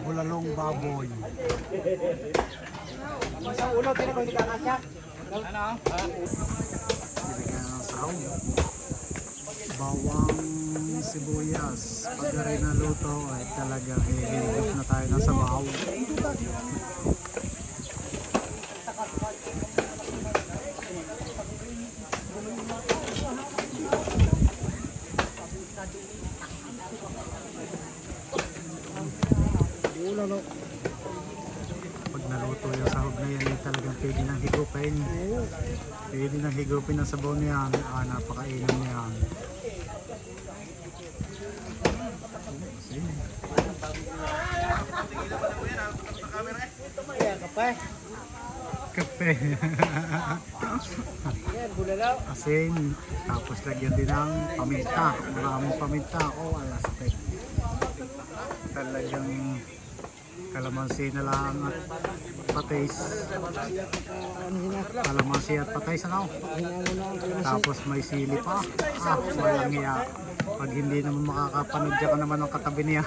Bulalong baboy. Sa ulo, tira ko hindi kakasya. Nilagyan ng sahog. Bawang sibuyas. Pag rin naluto ay talagang hihigop na tayo ng sabaw. Pag naluto yung sahog na yan ay talagang pwede nang higupin. Pwede nang higupin ang sabaw niyan. Napakainam niyan. Kape. Asin. Tapos lagyan din ng paminta. Maraming paminta. Alastek. Talagang kalamansi na lang at patis. Kalamansi at patis, ano? Tapos may sili pa. Walang iya. Pag hindi naman makakapanood ka naman ng katabi niya.